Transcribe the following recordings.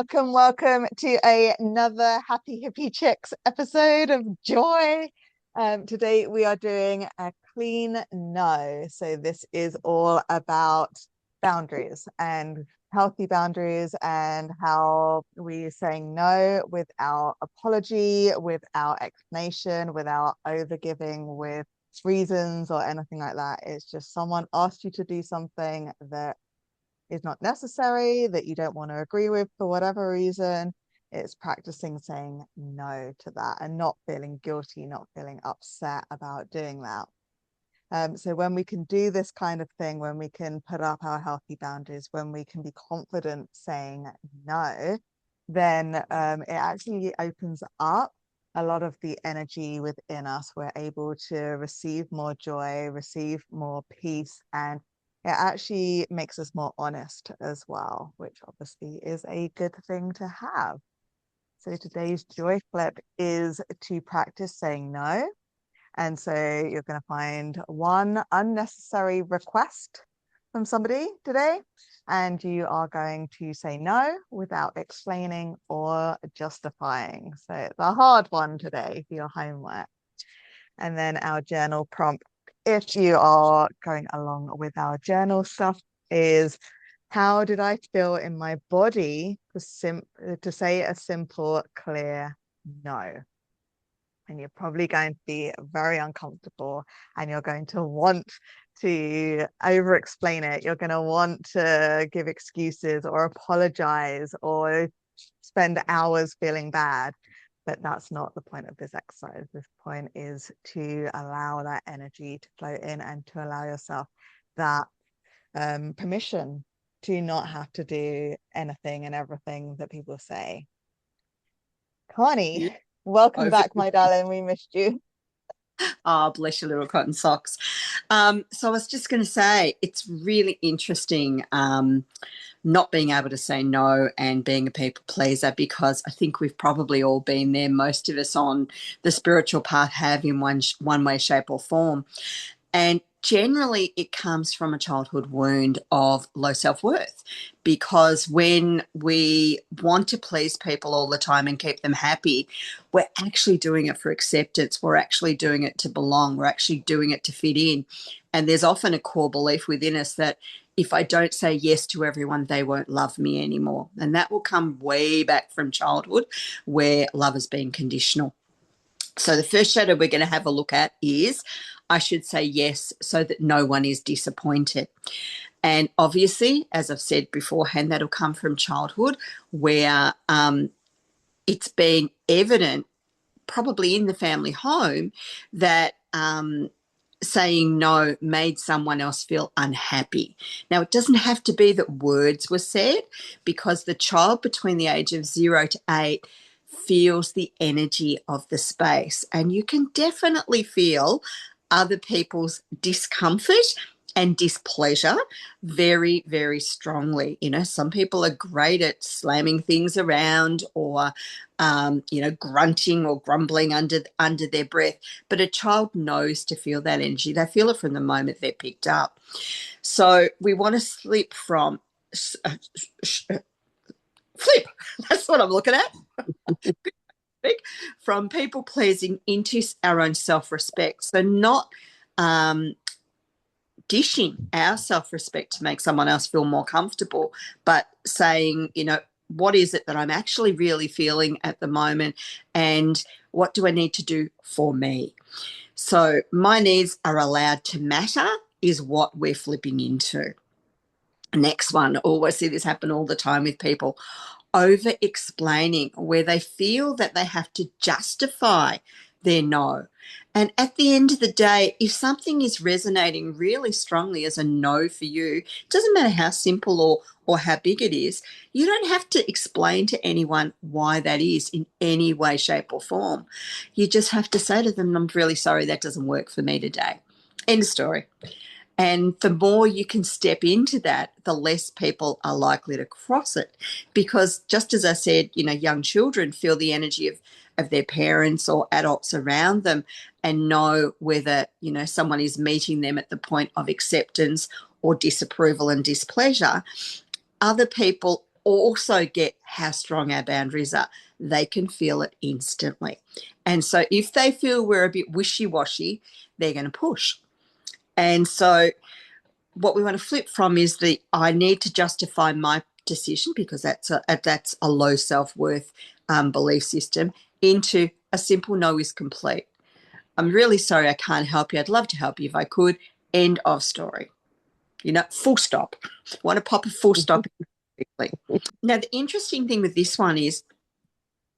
welcome to another Happy Hippie Chicks episode of Joy. Today we are doing a clean no. So this is all about boundaries and healthy boundaries and how we saying no without apology, without explanation, without overgiving with reasons or anything like that. It's just someone asked you to do something that is not necessary, that you don't want to agree with for whatever reason. It's practicing saying no to that and not feeling guilty, not feeling upset about doing that. So when we can do this kind of thing, when we can put up our healthy boundaries, when we can be confident saying no, then it actually opens up a lot of the energy within us. We're able to receive more joy, receive more peace, and it actually makes us more honest as well, which obviously is a good thing to have. So today's joy flip is to practice saying no. And so you're going to find one unnecessary request from somebody today, and you are going to say no without explaining or justifying. So it's a hard one today for your homework. And then our journal prompt, if you are going along with our journal stuff, is how did I feel in my body to say a simple, clear no? And you're probably going to be very uncomfortable and you're going to want to over explain it. You're going to want to give excuses or apologize or spend hours feeling bad. But that's not the point of this exercise. This point is to allow that energy to flow in and to allow yourself that permission to not have to do anything and everything that people say. Karnie, Yeah, welcome over. back, my darling. We missed you. Oh, bless your little cotton socks. So I was just going to say, it's really interesting not being able to say no and being a people pleaser, because I think we've probably all been there. Most of us on the spiritual path have in one way, shape, or form. And generally, it comes from a childhood wound of low self-worth, because when we want to please people all the time and keep them happy, we're actually doing it for acceptance. We're actually doing it to belong. We're actually doing it to fit in. And there's often a core belief within us that if I don't say yes to everyone, they won't love me anymore. And that will come way back from childhood, where love has been conditional. So the first shadow we're going to have a look at is I should say yes so that no one is disappointed. And obviously, as I've said beforehand, that'll come from childhood, where it's been evident, probably in the family home, that saying no made someone else feel unhappy. Now, it doesn't have to be that words were said, because the child between the age of 0 to 8 feels the energy of the space. And you can definitely feel other people's discomfort and displeasure very, very strongly. You know, some people are great at slamming things around or grunting or grumbling under their breath. But a child knows to feel that energy. They feel it from the moment they're picked up. So we want to slip from flip. That's what I'm looking at. From people pleasing into our own self-respect. So not dishing our self-respect to make someone else feel more comfortable, but saying, what is it that I'm actually really feeling at the moment, and what do I need to do for me? So my needs are allowed to matter is what we're flipping into. Next one, always see this happen all the time with people, over explaining, where they feel that they have to justify their no. And at the end of the day, if something is resonating really strongly as a no for you, it doesn't matter how simple or how big it is, you don't have to explain to anyone why that is in any way, shape, or form. You just have to say to them, I'm really sorry, that doesn't work for me today. End of story. And the more you can step into that, the less people are likely to cross it. Because just as I said, young children feel the energy of their parents or adults around them and know whether, someone is meeting them at the point of acceptance or disapproval and displeasure. Other people also get how strong our boundaries are. They can feel it instantly. And so if they feel we're a bit wishy-washy, they're going to push. And so what we want to flip from is the I need to justify my decision because that's a low self-worth belief system into a simple no is complete. I'm really sorry I can't help you. I'd love to help you if I could. End of story. Full stop. Want to pop a full stop quickly. Now, the interesting thing with this one is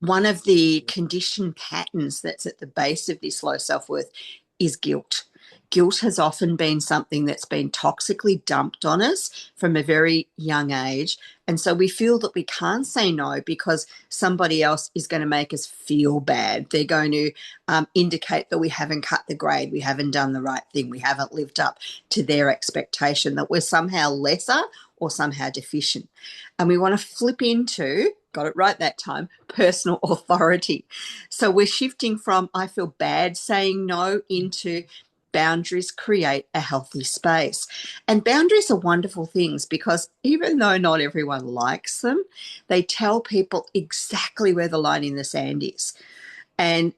one of the conditioned patterns that's at the base of this low self-worth is guilt. Guilt has often been something that's been toxically dumped on us from a very young age. And so we feel that we can't say no because somebody else is going to make us feel bad. They're going to indicate that we haven't cut the grade, we haven't done the right thing, we haven't lived up to their expectation, that we're somehow lesser or somehow deficient. And we want to flip into, got it right that time, personal authority. So we're shifting from I feel bad saying no into boundaries create a healthy space. And boundaries are wonderful things because even though not everyone likes them, they tell people exactly where the line in the sand is. And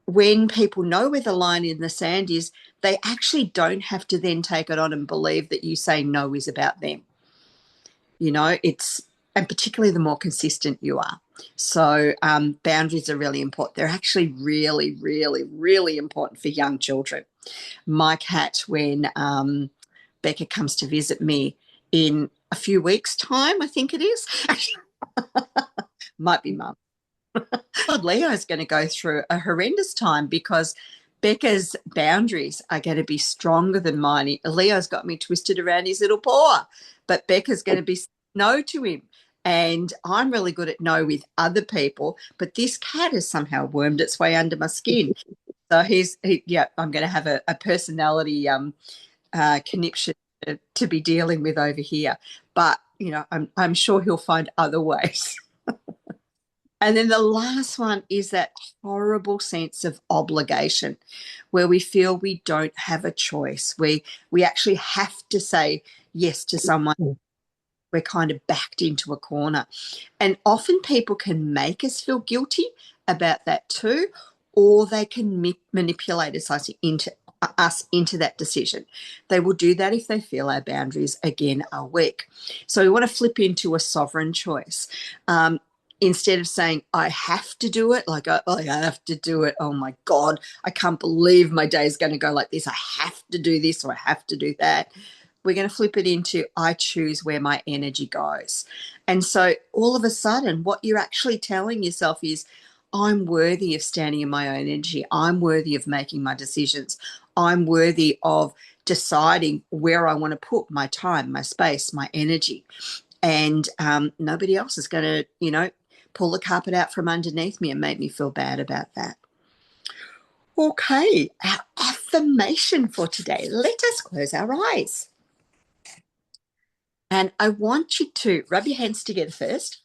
when people know where the line in the sand is, they actually don't have to then take it on and believe that you say no is about them. And particularly the more consistent you are. So boundaries are really important. They're actually really, really, really important for young children. My cat, when Becca comes to visit me in a few weeks' time, I think it is, might be mum. Leo is going to go through a horrendous time because Becca's boundaries are going to be stronger than mine. Leo's got me twisted around his little paw, but Becca's going to be no to him. And I'm really good at no with other people, but this cat has somehow wormed its way under my skin. So I'm going to have a personality conniption to be dealing with over here. But I'm sure he'll find other ways. And then the last one is that horrible sense of obligation where we feel we don't have a choice. We actually have to say yes to someone. We're kind of backed into a corner. And often people can make us feel guilty about that too, or they can manipulate us into that decision. They will do that if they feel our boundaries, again, are weak. So we want to flip into a sovereign choice. Instead of saying, I have to do it, like, I have to do it. Oh my God, I can't believe my day is going to go like this. I have to do this or I have to do that. We're going to flip it into, I choose where my energy goes. And so all of a sudden, what you're actually telling yourself is, I'm worthy of standing in my own energy. I'm worthy of making my decisions. I'm worthy of deciding where I want to put my time, my space, my energy. And nobody else is going to, pull the carpet out from underneath me and make me feel bad about that. Okay, our affirmation for today. Let us close our eyes. And I want you to rub your hands together first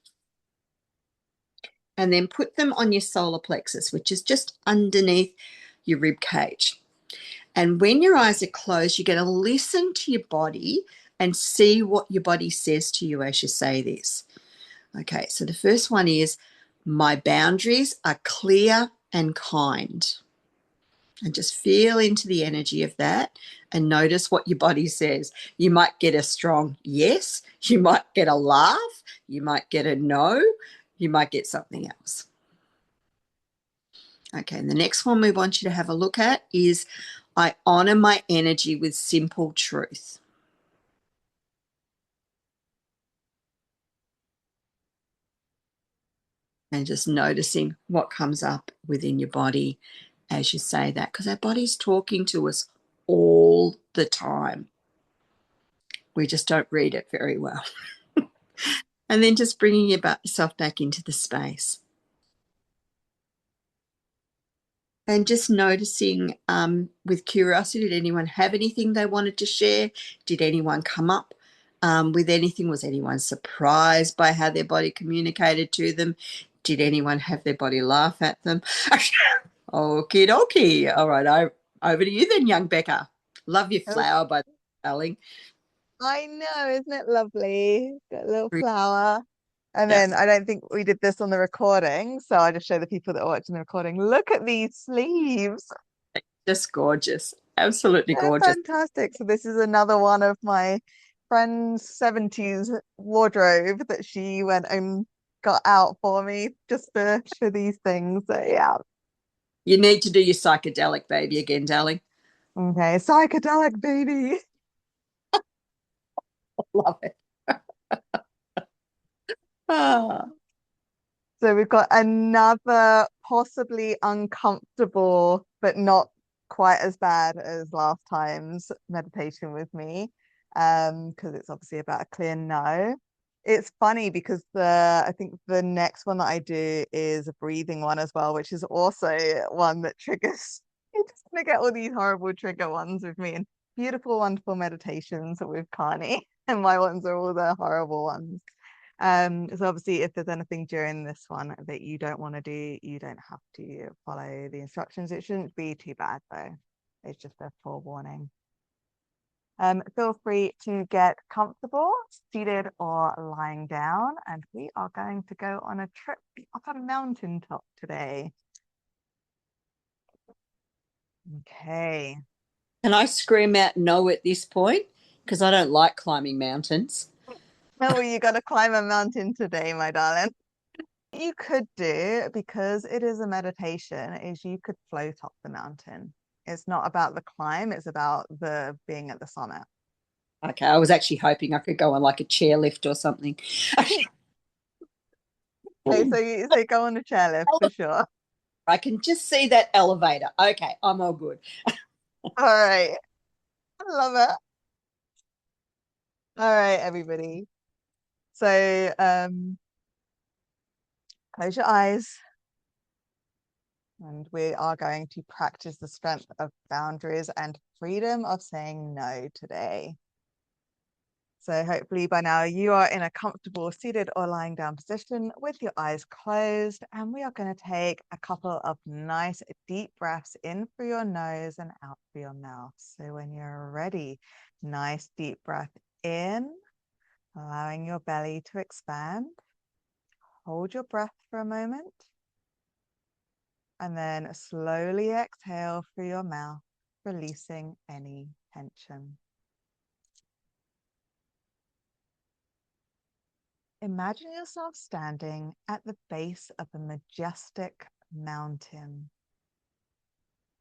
and then put them on your solar plexus, which is just underneath your rib cage. And when your eyes are closed, you're going to listen to your body and see what your body says to you as you say this. Okay, so the first one is, my boundaries are clear and kind. And just feel into the energy of that and notice what your body says. You might get a strong yes, you might get a laugh, you might get a no, you might get something else. Okay, and the next one we want you to have a look at is, I honor my energy with simple truth. And just noticing what comes up within your body as you say that, because our body's talking to us all the time. We just don't read it very well. And then just bringing yourself back into the space. And just noticing with curiosity, did anyone have anything they wanted to share? Did anyone come up with anything? Was anyone surprised by how their body communicated to them? Did anyone have their body laugh at them? Okie dokie. All right, over to you then, young Becca. Love your Oh, flower, by the way, darling. I know, isn't it lovely? Got a little flower. And Yeah. then I don't think we did this on the recording, so I just show the people that are watching the recording. Look at these sleeves. Just gorgeous. Absolutely They're gorgeous. fantastic. So this is another one of my friend's 70s wardrobe that she went and got out for me just for these things. So yeah. You need to do your psychedelic baby again, darling. Okay. Psychedelic baby. Love it. Ah. So we've got another possibly uncomfortable, but not quite as bad as last time's meditation with me. Because it's obviously about a clear no. It's funny because I think the next one that I do is a breathing one as well, which is also one that triggers. You're just gonna get all these horrible trigger ones with me and beautiful, wonderful meditations with Karnie. And my ones are all the horrible ones. So obviously if there's anything during this one that you don't want to do, you don't have to follow the instructions. It shouldn't be too bad though. It's just a forewarning. Feel free to get comfortable, seated or lying down, and we are going to go on a trip up a mountaintop today. Okay. Can I scream out no at this point? Because I don't like climbing mountains. Oh, you got to climb a mountain today, my darling. You could do, because it is a meditation, is you could float up the mountain. It's not about the climb, it's about the being at the summit. Okay, I was actually hoping I could go on like a chairlift or something. Okay, so you say go on a chairlift for sure. I can just see that elevator. Okay, I'm all good. All right. I love it. All right, everybody. So close your eyes and we are going to practice the strength of boundaries and freedom of saying no today. So hopefully by now you are in a comfortable seated or lying down position with your eyes closed. And we are going to take a couple of nice deep breaths in through your nose and out through your mouth. So when you're ready, nice deep breath in, allowing your belly to expand. Hold your breath for a moment. And then slowly exhale through your mouth, releasing any tension. Imagine yourself standing at the base of a majestic mountain.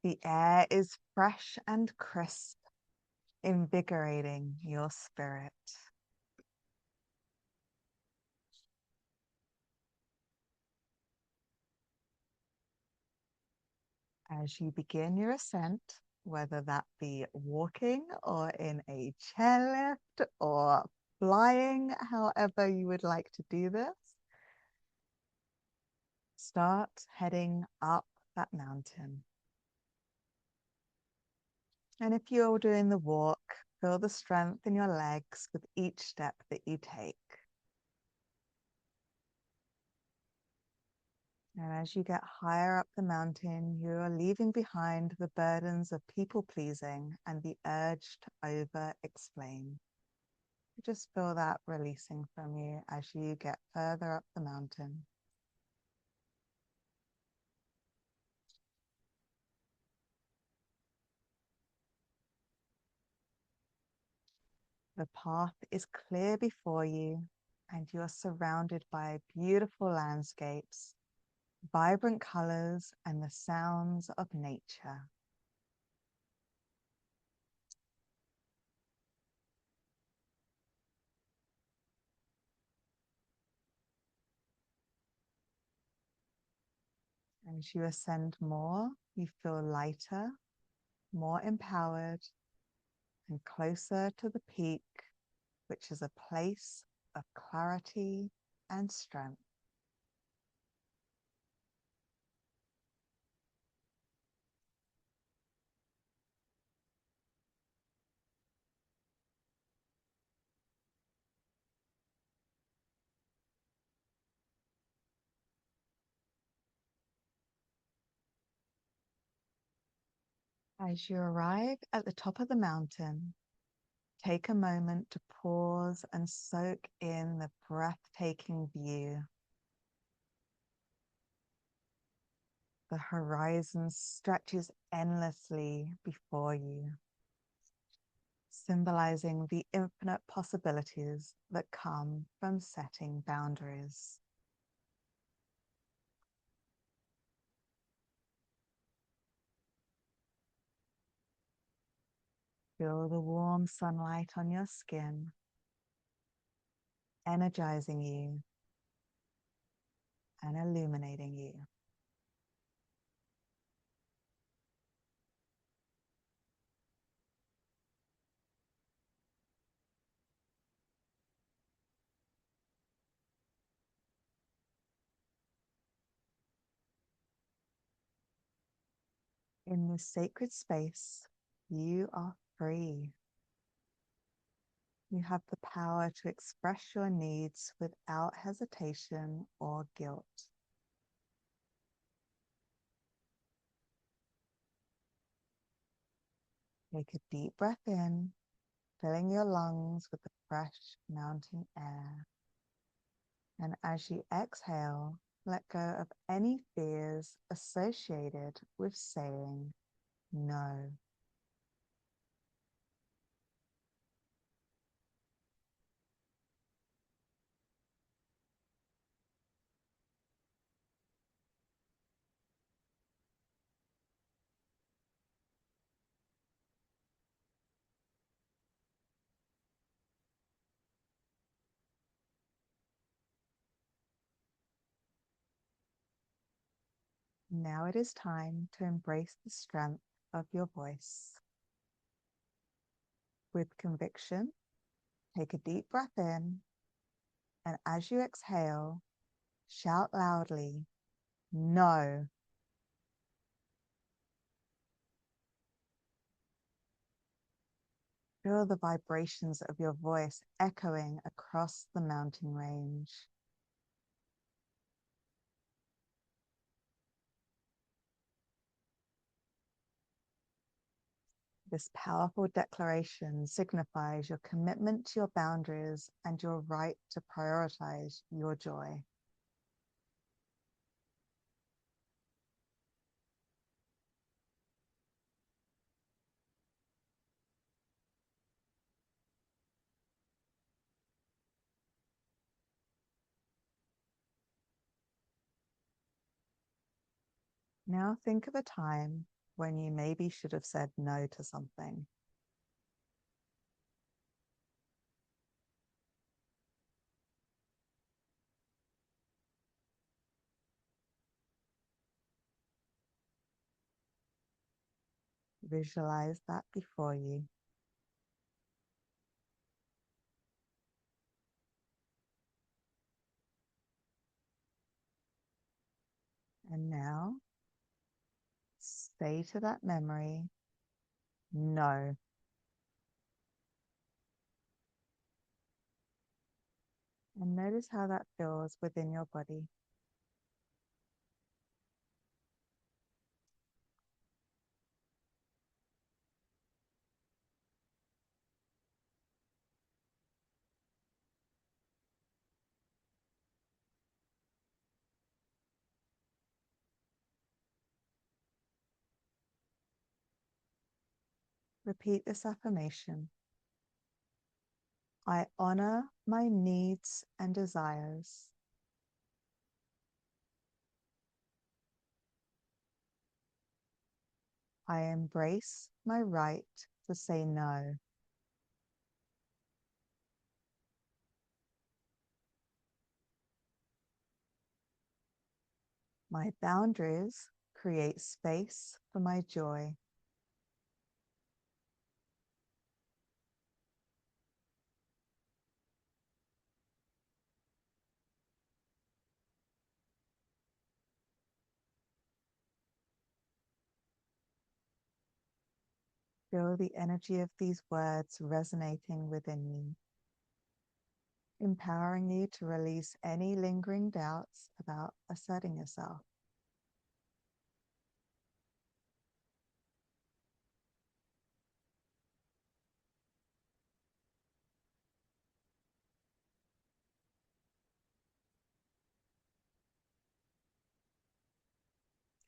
The air is fresh and crisp, invigorating your spirit. As you begin your ascent, whether that be walking or in a chairlift or flying, however you would like to do this, start heading up that mountain. And if you're doing the walk, feel the strength in your legs with each step that you take. And as you get higher up the mountain, you are leaving behind the burdens of people pleasing and the urge to over explain. Just feel that releasing from you as you get further up the mountain. The path is clear before you, and you are surrounded by beautiful landscapes, vibrant colors, and the sounds of nature. As you ascend more, you feel lighter, more empowered, and closer to the peak, which is a place of clarity and strength. As you arrive at the top of the mountain, Take a moment to pause and soak in the breathtaking view. The horizon stretches endlessly before you, symbolizing the infinite possibilities that come from setting boundaries. Feel the warm sunlight on your skin, energizing you and illuminating you. In this sacred space, you are free. You have the power to express your needs without hesitation or guilt. Take a deep breath in, filling your lungs with the fresh mountain air. And as you exhale, let go of any fears associated with saying no. Now it is time to embrace the strength of your voice. With conviction, take a deep breath in, and as you exhale, shout loudly, no. Feel the vibrations of your voice echoing across the mountain range. This powerful declaration signifies your commitment to your boundaries and your right to prioritize your joy. Now think of a time when you maybe should have said no to something. Visualize that before you. And now say to that memory, no. And notice how that feels within your body. Repeat this affirmation. I honor my needs and desires. I embrace my right to say no. My boundaries create space for my joy. Feel the energy of these words resonating within you, empowering you to release any lingering doubts about asserting yourself.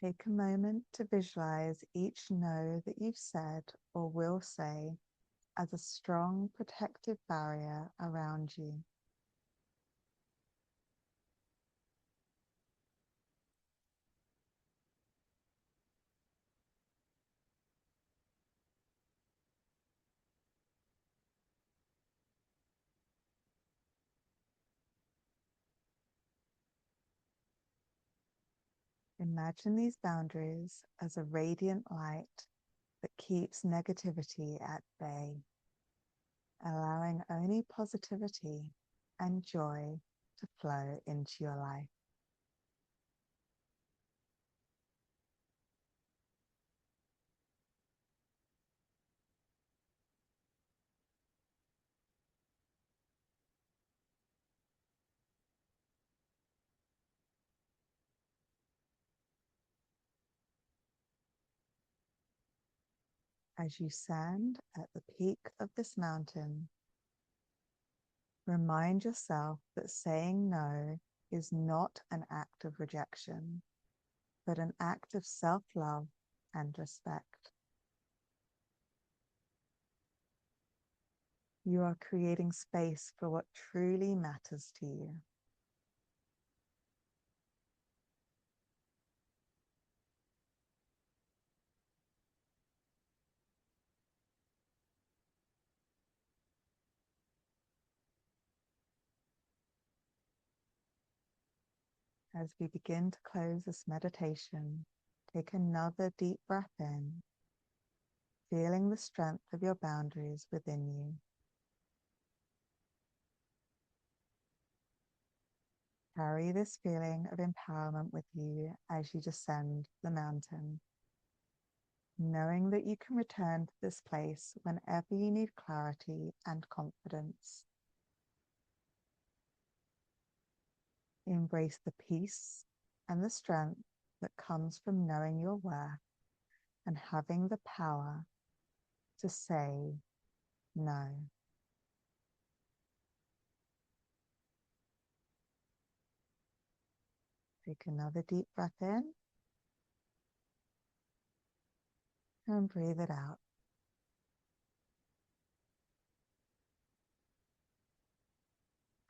Take a moment to visualize each no that you've said or will say as a strong protective barrier around you. Imagine these boundaries as a radiant light that keeps negativity at bay, allowing only positivity and joy to flow into your life. As you stand at the peak of this mountain, remind yourself that saying no is not an act of rejection, but an act of self-love and respect. You are creating space for what truly matters to you. As we begin to close this meditation, take another deep breath in, feeling the strength of your boundaries within you. Carry this feeling of empowerment with you as you descend the mountain, knowing that you can return to this place whenever you need clarity and confidence. Embrace the peace and the strength that comes from knowing your worth and having the power to say no. Take another deep breath in and breathe it out.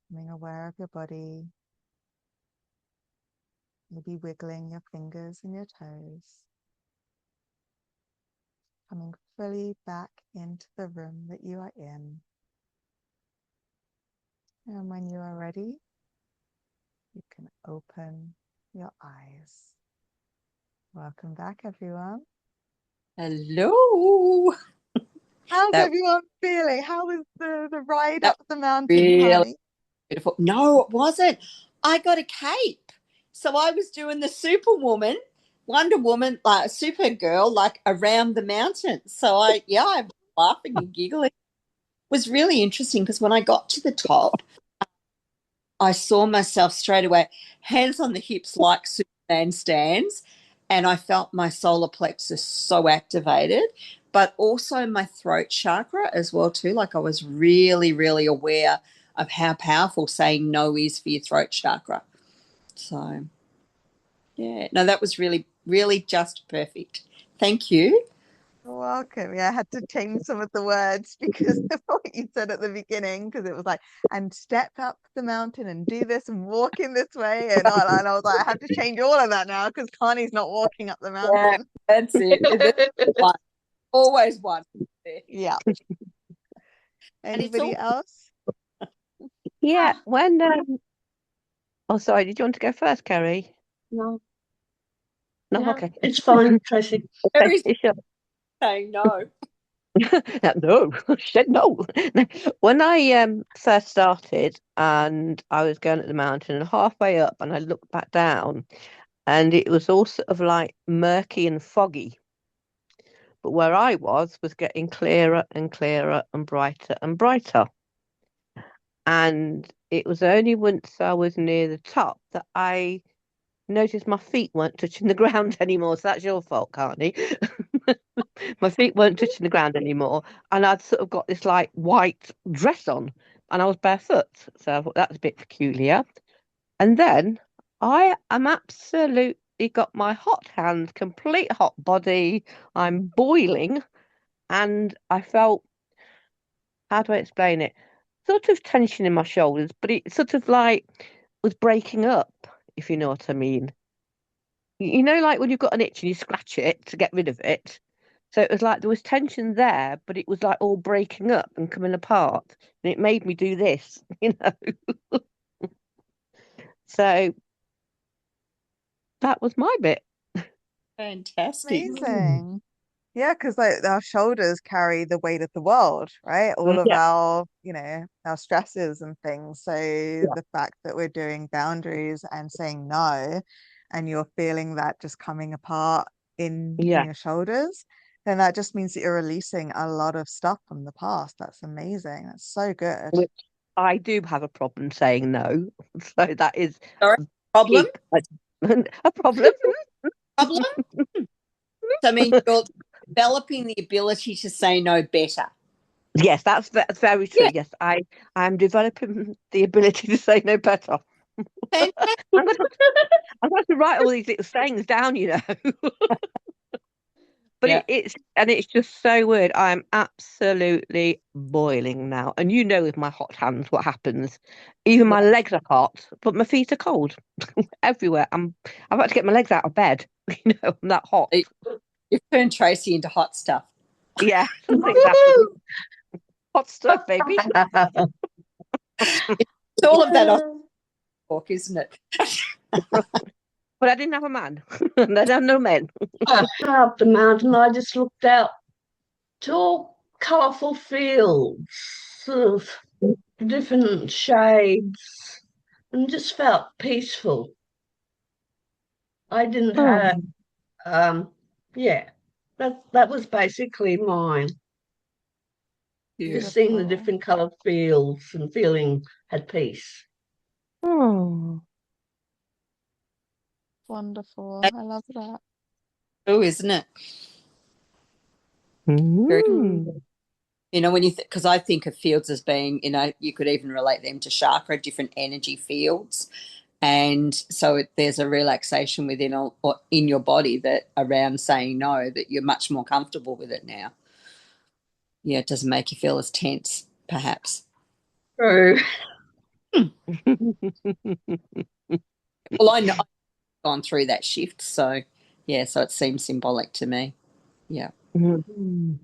Becoming aware of your body, maybe wiggling your fingers and your toes. Coming fully back into the room that you are in. And when you are ready, you can open your eyes. Welcome back, everyone. Hello. How's That everyone feeling? How was the ride that up the mountain, really Karnie? beautiful. No, it wasn't. I got a cape. So I was doing the Superwoman, Wonder Woman, like a Supergirl, like around the mountain. So I was laughing and giggling. It was really interesting because when I got to the top, I saw myself straight away, hands on the hips like Superman stands, and I felt my solar plexus so activated, but also my throat chakra as well too. Like I was really, really aware of how powerful saying no is for your throat chakra. So yeah, no, that was really, really just perfect. Thank you. You're welcome. Yeah, I had to change some of the words because of what you said at the beginning, because it was like, and step up the mountain and do this and walk in this way. And I was like, I have to change all of that now because Connie's not walking up the Yeah, mountain. that's it. There's one, always one there. Yeah. And it's Anybody all else? Yeah, when oh sorry, did you want to go first, Kerry? No, No, yeah, okay. it's fine, Tracy. Okay, very sure. saying no. No, she said no. No. When I first started and I was going up the mountain and halfway up and I looked back down and it was all sort of like murky and foggy. But where I was getting clearer and clearer and brighter and brighter. And it was only once I was near the top that I noticed my feet weren't touching the ground anymore. So that's your fault, Karnie. My feet weren't touching the ground anymore. And I'd sort of got this like white dress on and I was barefoot. So I thought that's a bit peculiar. And then I am absolutely literally got my hot hands, complete hot body. I'm boiling, and I felt, how do I explain it? Sort of tension in my shoulders, but it sort of like was breaking up, if you know what I mean. You know, like when you've got an itch and you scratch it to get rid of it. So it was like there was tension there, but it was like all breaking up and coming apart. And it made me do this, you know. So that was my bit. Fantastic. Mm. Amazing. Yeah, because like our shoulders carry the weight of the world, right? All of Yeah, our, our stresses and things. So yeah, the fact that we're doing boundaries and saying no, and you're feeling that just coming apart in yeah. your shoulders, then that just means that you're releasing a lot of stuff from the past. That's amazing. That's so good. Which I do have a problem saying no. So that is Sorry, problem? big a problem. Problem? So, I mean, you're developing the ability to say no better. Yes, that's very true. Yeah, Yes, I'm developing the ability to say no better. fantastic. I'm going to I'm going to write all these little sayings down, you know. But Yeah. it's just so weird. I'm absolutely boiling now, and you know, with my hot hands, what happens. Even my Yeah. legs are hot, but my feet are cold everywhere. I've had to get my legs out of bed. You know, I'm that hot. You've turned Tracy into hot stuff. Yeah, something's happened. Hot stuff, baby. It's all of that on talk, isn't it? But I didn't have a man, and I don't know men. Up the mountain, I just looked out to all colourful fields, sort of different shades, and just felt peaceful. I didn't Oh, have, um, yeah, that was basically mine. Just Beautiful. seeing the Beautiful. different coloured fields and feeling at peace. oh. Wonderful. I love that. Oh, isn't it? Very, Mm. when because I think of fields as being, you could even relate them to chakra, different energy fields. And so there's a relaxation within or in your body that around saying no, that you're much more comfortable with it now. Yeah, it doesn't make you feel as tense, perhaps. True. Well, I know I've gone through that shift, so yeah, so it seems symbolic to me. Yeah. Mm.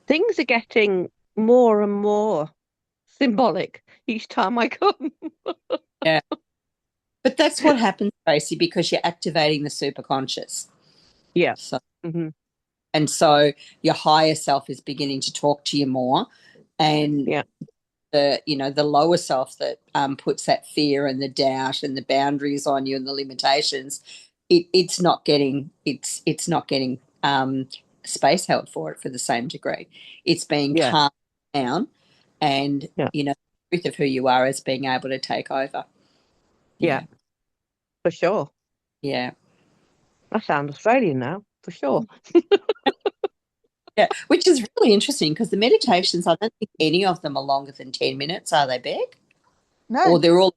Things are getting more and more symbolic each time I come. Yeah. But that's what happens, Tracy, because you're activating the superconscious. Yeah. So Hmm. and so your higher self is beginning to talk to you more, and Yeah. the lower self that puts that fear and the doubt and the boundaries on you and the limitations, it's not getting space held for it for the same degree. It's being Yeah. calmed down, and Yeah. the truth of who you are is being able to take over. Yeah. Yeah, For sure. yeah, I sound Australian now, for sure. yeah. Which is really interesting because the meditations, I don't think any of them are longer than 10 minutes, are they, Beck? Or No, they're all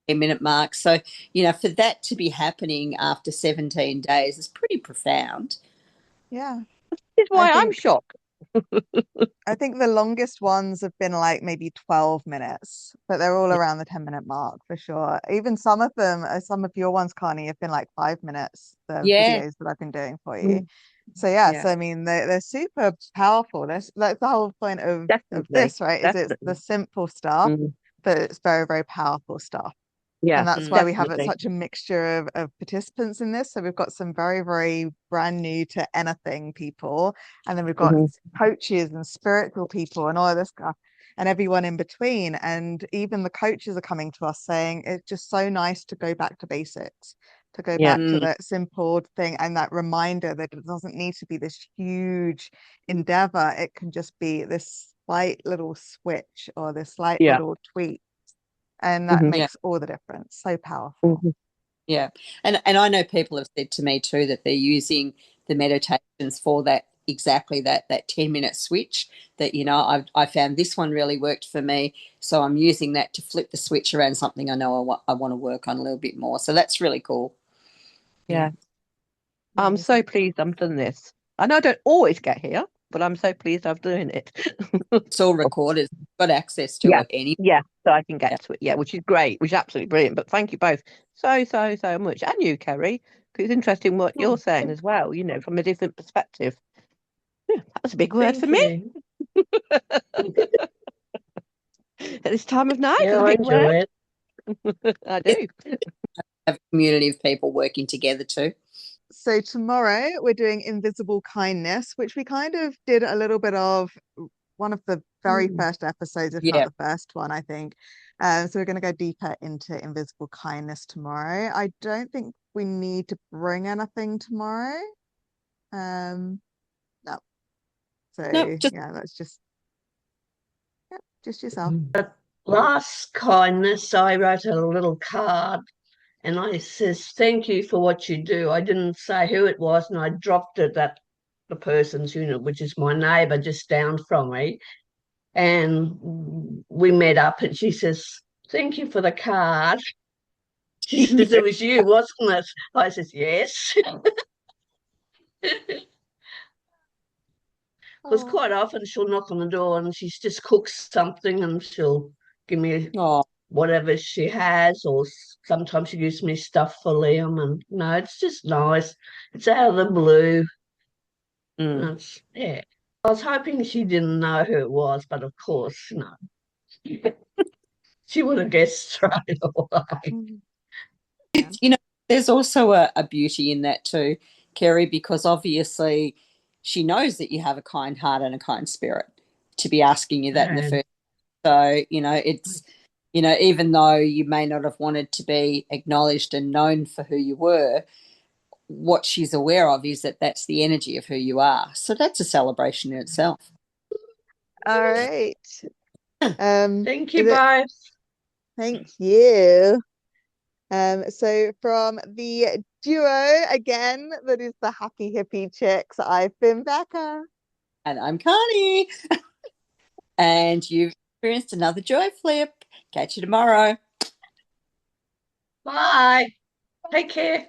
10-minute mark. So, for that to be happening after 17 days is pretty profound. yeah. This is I why I'm think shocked. I think the longest ones have been like maybe 12 minutes, but they're all Yeah. around the 10-minute mark for sure. Even some of them, some of your ones, Karnie, have been like 5 minutes, the Yeah. videos that I've been doing for you. Mm. So yeah, Yeah. so I mean they're super powerful. That's the whole point of Definitely. this, right? Is it's the Definitely. simple stuff, Mm. but it's very, very powerful stuff. And Yeah, that's Mm. why we have definitely. such a mixture of participants in this. So we've got some very, very brand new to anything people, and then we've got Hmm. coaches and spiritual people and all of this stuff, and everyone in between. And even the coaches are coming to us saying it's just so nice to go back to basics, to go Yeah. back to Mm. that simple thing and that reminder that it doesn't need to be this huge endeavor. It can just be this slight little switch or this slight Yeah. little tweak, and that Hmm. Yeah. makes all the difference. So powerful. Hmm. Yeah. And I know people have said to me too that they're using the meditations for that, exactly that 10-minute switch, that, I found this one really worked for me. So I'm using that to flip the switch around something I know I want to work on a little bit more. So that's really cool. Yeah. I'm Amazing. so pleased I'm done this. I know I don't always get here, but I'm so pleased I'm doing it. It's all recorded. Got access to Yeah. it anyway. Yeah, so I can Yeah. get to it. Yeah, which is great, which is absolutely brilliant. But thank you both so much. And you, Kerry, because it's interesting what you're saying as well, from a different perspective. Yeah, that was a big word for Thank me you. at this time of night. It's Yeah, a I big word. enjoy it. I It's do. have a community of people working together too. So tomorrow we're doing invisible kindness, which we kind of did a little bit of one of the very Mm. first episodes, if not Yeah. the first one, I think. So we're going to go deeper into invisible kindness tomorrow. I don't think we need to bring anything tomorrow. No. No, So just yeah, that's just yourself. Last kindness, I wrote a little card and I says, thank you for what you do. I didn't say who it was and I dropped it at the person's unit, which is my neighbour just down from me. And we met up and she says, thank you for the card. She says, it was you, wasn't it? I says, yes. Because Oh, quite often she'll knock on the door and she's just cooked something and she'll give me oh, whatever she has, or sometimes she gives me stuff for Liam. And no, it's just nice. It's out of the blue. Mm. Yeah. I was hoping she didn't know who it was, but of course, no. She would have guessed straight away. mm, yeah. it's there's also a beauty in that too, Kerry, because obviously she knows that you have a kind heart and a kind spirit to be asking you that in the And first. So, it's even though you may not have wanted to be acknowledged and known for who you were, what she's aware of is that that's the energy of who you are. So that's a celebration in itself. All right. thank you Is it? both. Thank you. So from the duo again, that is the Happy Hippie Chicks. I've been Becca. And I'm Karnie. And you've experienced another joy flip. Catch you tomorrow. Bye. Take care.